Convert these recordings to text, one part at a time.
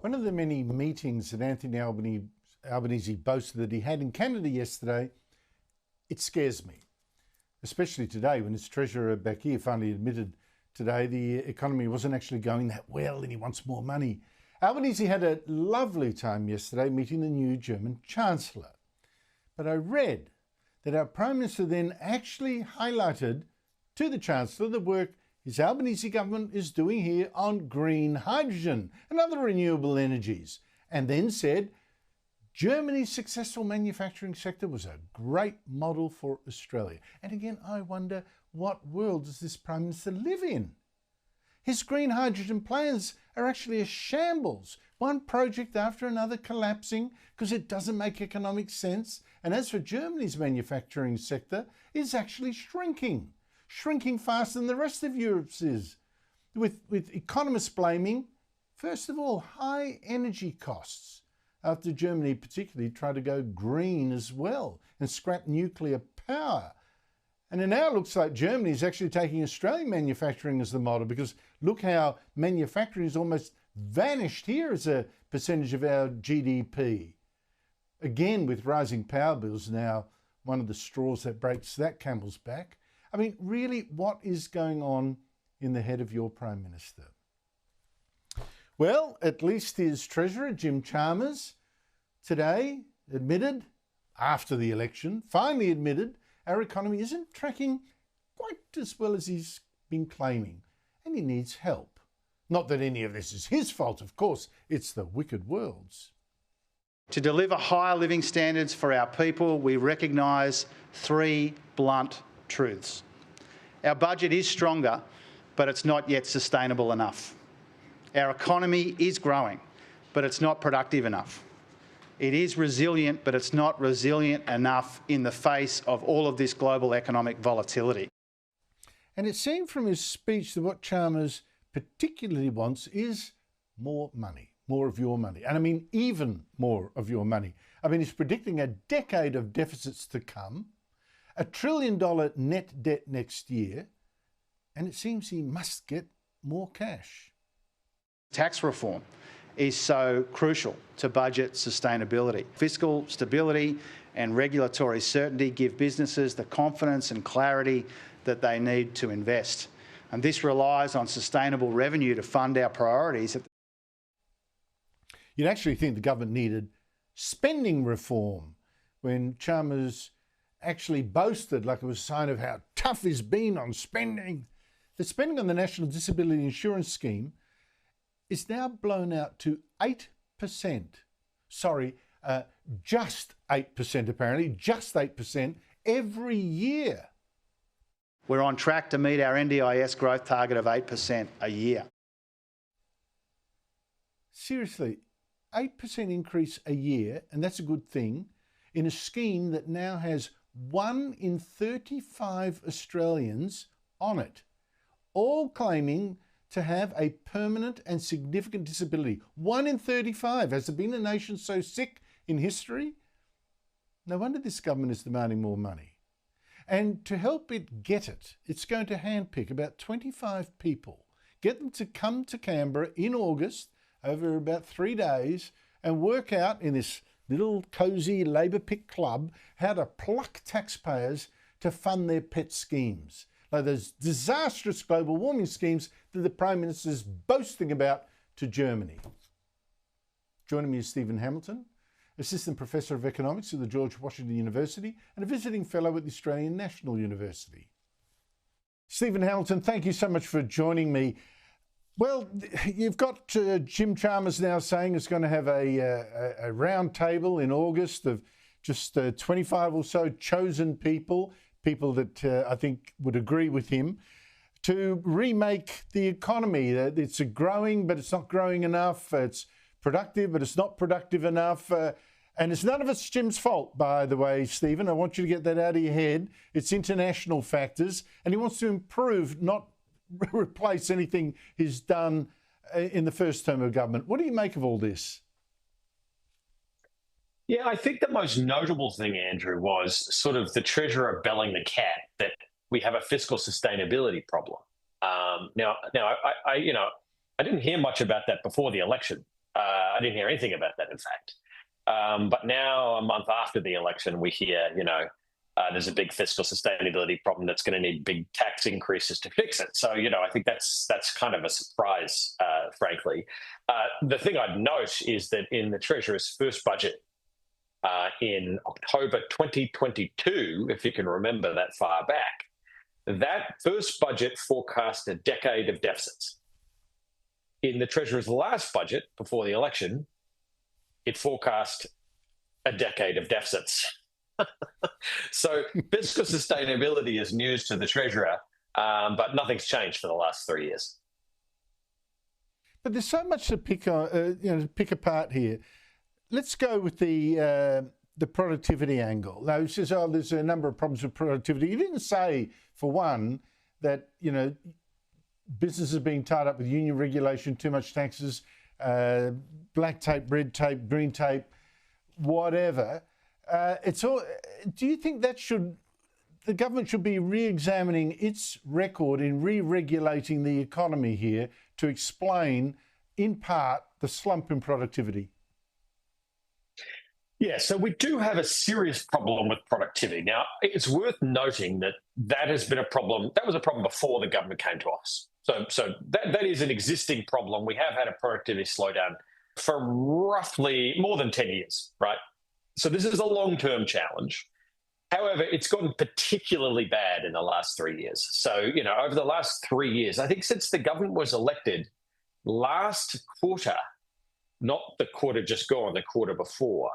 One of the many meetings that Anthony Albanese boasted that he had in Canada yesterday, it scares me, especially today when his Treasurer back here finally admitted today the economy wasn't actually going that well and he wants more money. Albanese had a lovely time yesterday meeting the new German Chancellor. But I read that our Prime Minister then actually highlighted to the Chancellor the work his Albanese government is doing here on green hydrogen and other renewable energies, and then said Germany's successful manufacturing sector was a great model for Australia. And again, I wonder, what world does this Prime Minister live in? His green hydrogen plans are actually a shambles, one project after another collapsing because it doesn't make economic sense. And as for Germany's manufacturing sector, it's actually shrinking faster than the rest of Europe's is, with economists blaming, first of all, high energy costs, after Germany particularly tried to go green as well and scrap nuclear power. And it now looks like Germany is actually taking Australian manufacturing as the model, because look how manufacturing has almost vanished here as a percentage of our GDP. Again, with rising power bills now, one of the straws that breaks that camel's back. I mean, really, what is going on in the head of your Prime Minister? Well, at least his Treasurer, Jim Chalmers, today admitted, after the election, finally admitted, our economy isn't tracking quite as well as he's been claiming, and he needs help. Not that any of this is his fault, of course, it's the wicked world's. To deliver higher living standards for our people, we recognise three blunt truths. Our budget is stronger, but it's not yet sustainable enough. Our economy is growing, but it's not productive enough. It is resilient, but it's not resilient enough in the face of all of this global economic volatility. And it seemed from his speech that what Chalmers particularly wants is more money, more of your money. And I mean, even more of your money. I mean, he's predicting a decade of deficits to come, $1 trillion net debt next year, and it seems he must get more cash. Tax reform is so crucial to budget sustainability. Fiscal stability and regulatory certainty give businesses the confidence and clarity that they need to invest. And this relies on sustainable revenue to fund our priorities. You'd actually think the government needed spending reform when Chalmers actually boasted, like it was a sign of how tough he's been on spending. The spending on the National Disability Insurance Scheme is now blown out to 8%. Sorry, just 8% apparently, just 8% every year. We're on track to meet our NDIS growth target of 8% a year. Seriously, 8% increase a year, and that's a good thing, in a scheme that now has 1 in 35 Australians on it, all claiming to have a permanent and significant disability. 1 in 35. Has there been a nation so sick in history? No wonder this government is demanding more money. And to help it get it, it's going to handpick about 25 people, get them to come to Canberra in August over about 3 days and work out in this little cosy Labor pick club how to pluck taxpayers to fund their pet schemes, like those disastrous global warming schemes that the Prime Minister is boasting about to Germany. Joining me is Stephen Hamilton, Assistant Professor of Economics at the George Washington University and a visiting Fellow at the Australian National University. Stephen Hamilton, thank you so much for joining me. Well, you've got Jim Chalmers now saying it's going to have a round table in August of just 25 or so chosen people that I think would agree with him, to remake the economy. It's growing, but it's not growing enough. It's productive, but it's not productive enough. And it's none of it's Jim's fault, by the way, Stephen. I want you to get that out of your head. It's international factors, and he wants to improve, not replace anything he's done in the first term of government. What do you make of all this? Yeah, I think the most notable thing, Andrew, was sort of the Treasurer belling the cat that we have a fiscal sustainability problem. I didn't hear much about that before the election. I didn't hear anything about that, in fact. But now, a month after the election, we hear, there's a big fiscal sustainability problem that's going to need big tax increases to fix it. So, I think that's kind of a surprise, frankly. The thing I'd note is that in the Treasurer's first budget in October 2022, if you can remember that far back, that first budget forecast a decade of deficits. In the Treasurer's last budget before the election, it forecast a decade of deficits. So fiscal sustainability is news to the Treasurer, but nothing's changed for the last 3 years. But there's so much to pick apart here. Let's go with the productivity angle. Now, he says, there's a number of problems with productivity. He didn't say, for one, that, businesses are being tied up with union regulation, too much taxes, black tape, red tape, green tape, whatever. Do you think that the government should be re-examining its record in re-regulating the economy here to explain, in part, the slump in productivity? Yeah, so we do have a serious problem with productivity. Now, it's worth noting that has been a problem. That was a problem before the government came to us. So that is an existing problem. We have had a productivity slowdown for roughly more than 10 years, right? So this is a long-term challenge. However, it's gotten particularly bad in the last 3 years. So, over the last 3 years, I think since the government was elected last quarter, not the quarter just gone, the quarter before,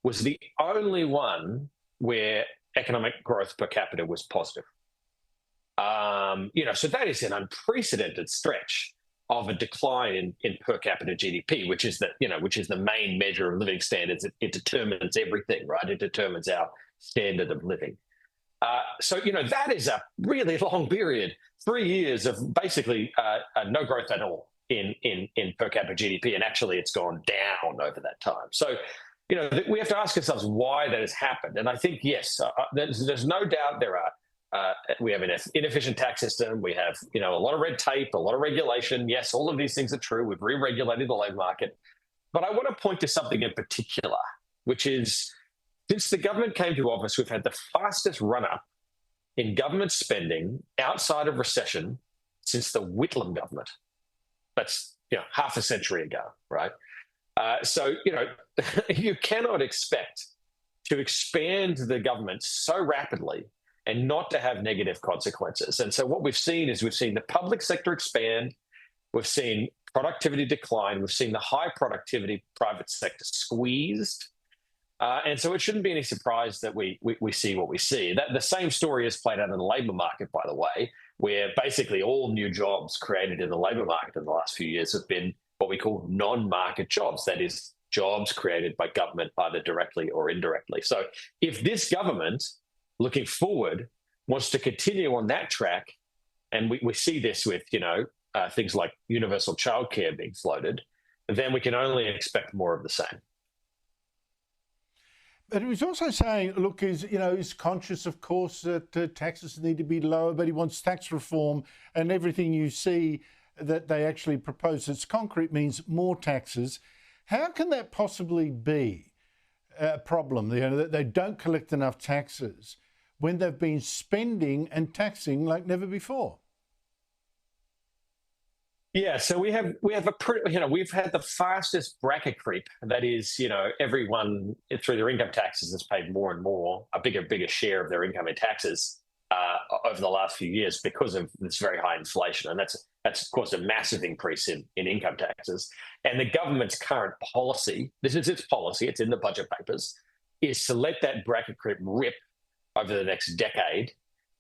was the only one where economic growth per capita was positive. So that is an unprecedented stretch of a decline in per capita GDP, which is the main measure of living standards. It determines everything, right? It determines our standard of living. So that is a really long period, 3 years of basically no growth at all in per capita GDP, and actually it's gone down over that time. So we have to ask ourselves why that has happened. And I think, yes, there's no doubt we have an inefficient tax system. We have, a lot of red tape, a lot of regulation. Yes, all of these things are true. We've re-regulated the labour market. But I want to point to something in particular, which is since the government came to office, we've had the fastest run-up in government spending outside of recession since the Whitlam government. That's, half a century ago, right? So, you cannot expect to expand the government so rapidly and not to have negative consequences. And so what we've seen the public sector expand, we've seen productivity decline, we've seen the high productivity private sector squeezed. And so it shouldn't be any surprise that we see what we see. That the same story is played out in the labour market, by the way, where basically all new jobs created in the labour market in the last few years have been what we call non-market jobs. That is, jobs created by government either directly or indirectly. So if this government, looking forward, wants to continue on that track, and we see this with, things like universal childcare being floated, then we can only expect more of the same. But he was also saying, look, he's conscious, of course, that taxes need to be lower, but he wants tax reform, and everything you see that they actually propose that's concrete means more taxes. How can that possibly be a problem, that they don't collect enough taxes when they've been spending and taxing like never before? Yeah, so we've had the fastest bracket creep. That is, everyone through their income taxes has paid more and more, a bigger share of their income in taxes over the last few years because of this very high inflation, and that's caused a massive increase in income taxes. And the government's current policy, this is its policy, it's in the budget papers, is to let that bracket creep rip over the next decade.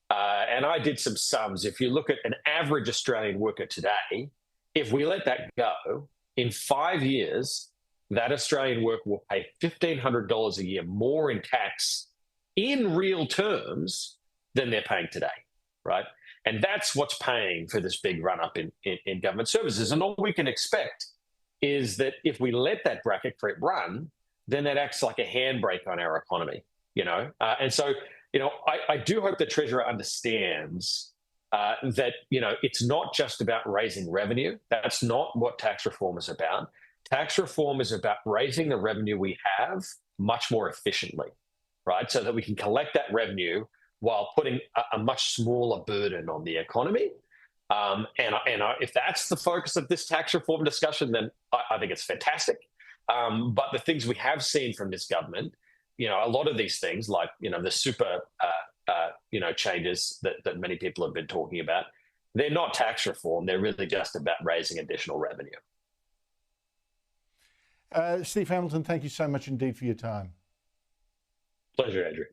And I did some sums. If you look at an average Australian worker today, if we let that go, in 5 years, that Australian worker will pay $1,500 a year more in tax in real terms than they're paying today, right? And that's what's paying for this big run-up in government services. And all we can expect is that if we let that bracket creep run, then that acts like a handbrake on our economy, And so, I do hope the Treasurer understands that, it's not just about raising revenue. That's not what tax reform is about. Tax reform is about raising the revenue we have much more efficiently, right? So that we can collect that revenue while putting a much smaller burden on the economy. If that's the focus of this tax reform discussion, then I think it's fantastic. But the things we have seen from this government, a lot of these things, like the super, changes that many people have been talking about, they're not tax reform. They're really just about raising additional revenue. Steve Hamilton, thank you so much indeed for your time. Pleasure, Andrew.